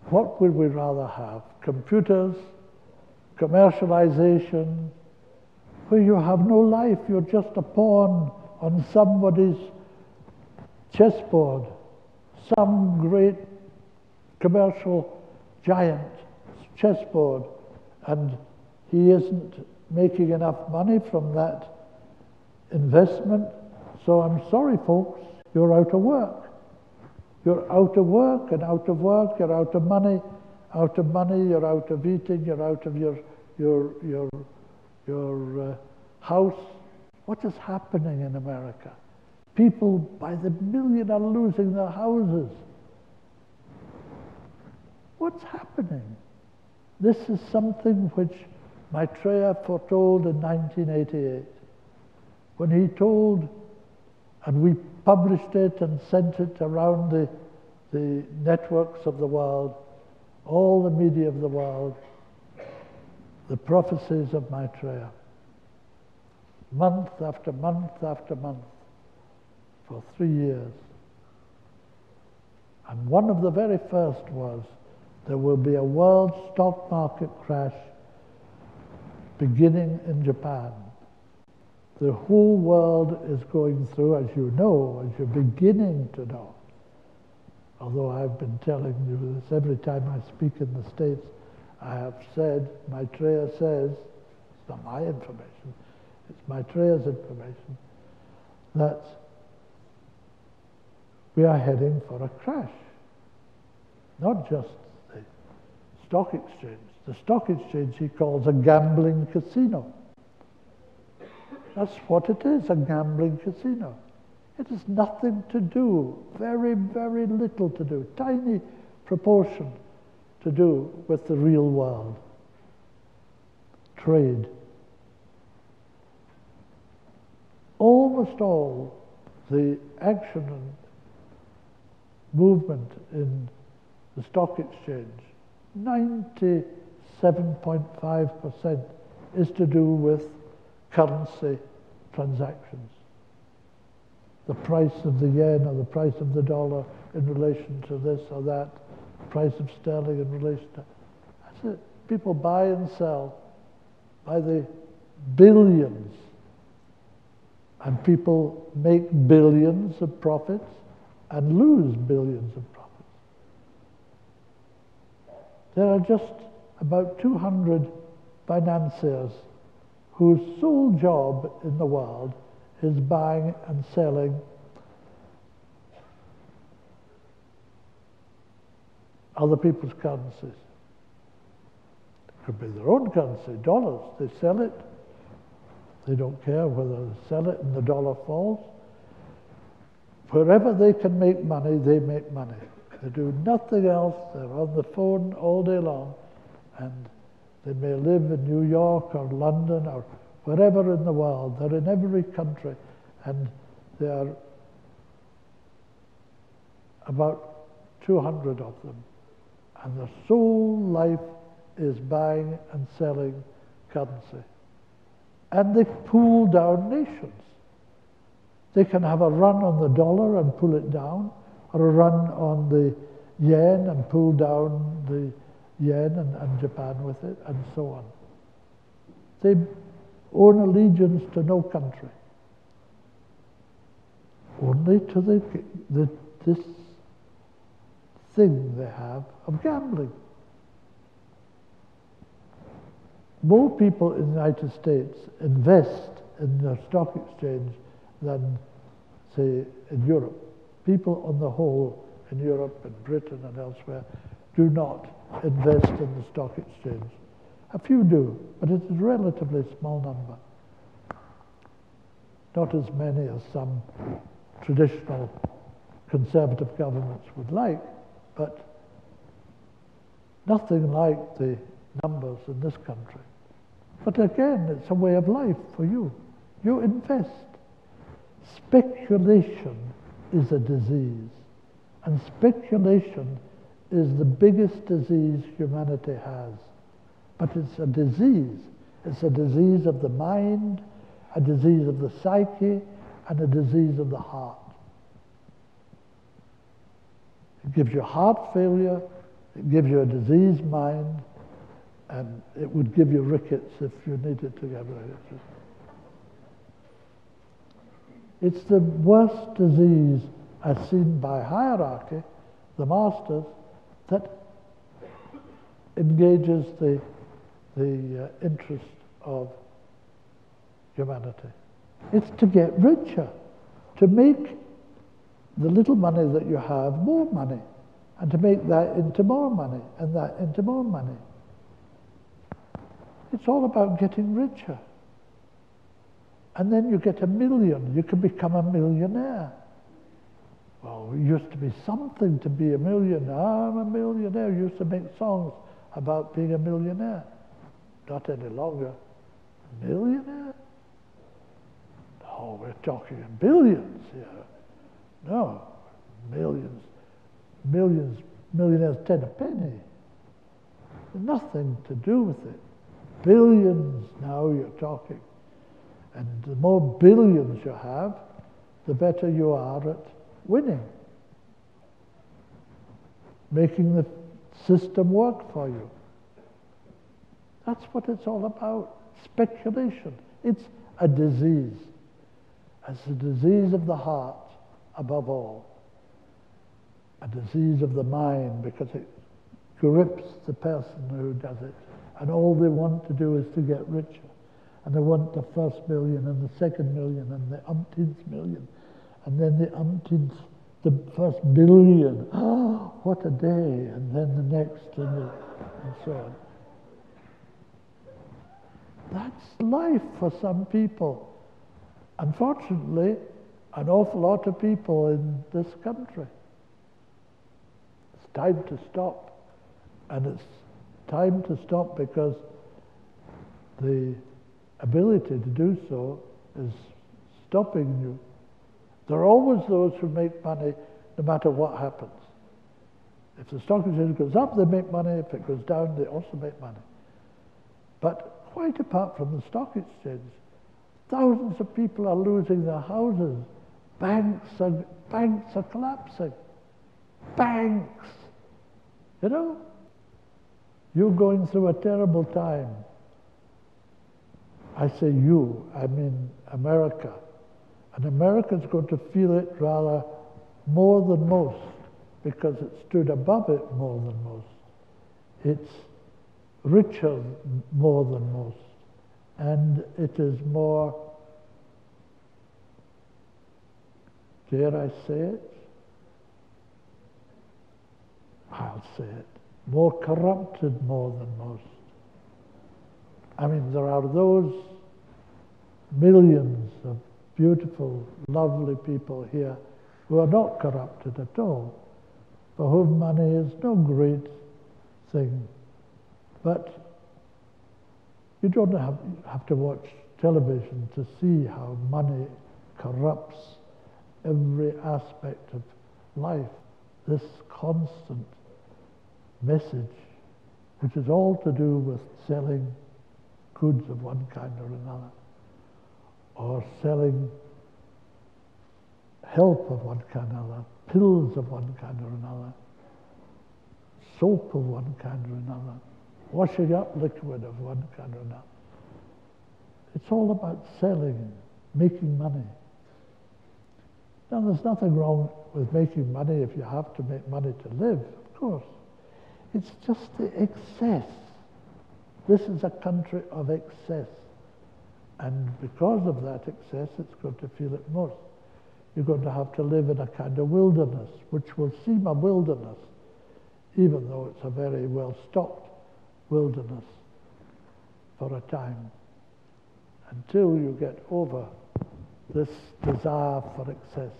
What would we rather have? Computers, commercialization, where you have no life, you're just a pawn on somebody's chessboard, some great commercial giant chessboard, and he isn't making enough money from that investment. So I'm sorry, folks, you're out of work. You're out of work, and out of work, you're out of money, you're out of eating, you're out of your house. What is happening in America? People by the million are losing their houses. What's happening? This is something which Maitreya foretold in 1988, when he told, and we published it and sent it around the networks of the world, all the media of the world, the prophecies of Maitreya, month after month after month, for 3 years. And one of the very first was, there will be a world stock market crash beginning in Japan. The whole world is going through, as you know, as you're beginning to know, although I've been telling you this every time I speak in the States, I have said, Maitreya says, it's not my information, it's Maitreya's information, that we are heading for a crash. Not just the stock exchange. The stock exchange he calls a gambling casino. That's what it is, a gambling casino. It has nothing to do, very, very little to do, tiny proportion to do with the real world. Trade. Almost all the action and movement in the stock exchange, 97.5% is to do with currency transactions. The price of the yen or the price of the dollar in relation to this or that, price of sterling in relation to... That's it. People buy and sell by the billions. And people make billions of profits and lose billions of profits. There are just about 200 financiers whose sole job in the world is buying and selling other people's currencies. It could be their own currency, dollars. They sell it. They don't care whether they sell it and the dollar falls. Wherever they can make money, they make money. They do nothing else. They're on the phone all day long, and they may live in New York or London or wherever in the world. They're in every country, and there are about 200 of them. And their sole life is buying and selling currency. And they pull down nations. They can have a run on the dollar and pull it down, or a run on the yen and pull down the yen and Japan with it, and so on. They own allegiance to no country, only to this thing they have of gambling. More people in the United States invest in the stock exchange than, say, in Europe. People on the whole in Europe and Britain and elsewhere do not invest in the stock exchange. A few do, but it is a relatively small number. Not as many as some traditional conservative governments would like, but nothing like the numbers in this country. But again, it's a way of life for you. You invest. Speculation is a disease, and speculation is the biggest disease humanity has. But it's a disease. It's a disease of the mind, a disease of the psyche, and a disease of the heart. It gives you heart failure, It gives you a diseased mind, and it would give you rickets if you needed to get rickets. It's the worst disease as seen by hierarchy, the masters, that engages the interest of humanity. It's to get richer, to make the little money that you have more money, and to make that into more money, and that into more money. It's all about getting richer. And then you get 1 million, you can become a millionaire. Well, it used to be something to be a millionaire. I'm a millionaire. You used to make songs about being a millionaire. Not any longer. A millionaire? No, we're talking in billions here. No, millions. Millionaires 10 a penny. Nothing to do with it. Billions now you're talking. And the more billions you have, the better you are at winning. Making the system work for you. That's what it's all about. Speculation. It's a disease. It's a disease of the heart, above all. A disease of the mind, because it grips the person who does it. And all they want to do is to get richer. And they want the first million, and the second million, and the umpteenth million. And then the umpteenth, the first billion. Oh, what a day. And then the next, and so on. That's life for some people. Unfortunately, an awful lot of people in this country. It's time to stop. And it's time to stop because the ability to do so is stopping you. There are always those who make money no matter what happens. If the stock exchange goes up, they make money. If it goes down, they also make money. But quite apart from the stock exchange, thousands of people are losing their houses. Banks are collapsing. Banks! You know? You're going through a terrible time. I say you, I mean America. And America's going to feel it rather more than most, because it stood above it more than most. It's richer more than most. And it is more, dare I say it? I'll say it. More corrupted more than most. I mean, there are those millions of beautiful, lovely people here who are not corrupted at all, for whom money is no great thing. But you don't have to watch television to see how money corrupts every aspect of life. This constant message, which is all to do with selling goods of one kind or another, or selling help of one kind or another, pills of one kind or another, soap of one kind or another, washing up liquid of one kind or another. It's all about selling, making money. Now, there's nothing wrong with making money if you have to make money to live, of course. It's just the excess. This is a country of excess. And because of that excess, it's going to feel it most. You're going to have to live in a kind of wilderness, which will seem a wilderness, even though it's a very well-stocked wilderness for a time, until you get over this desire for excess.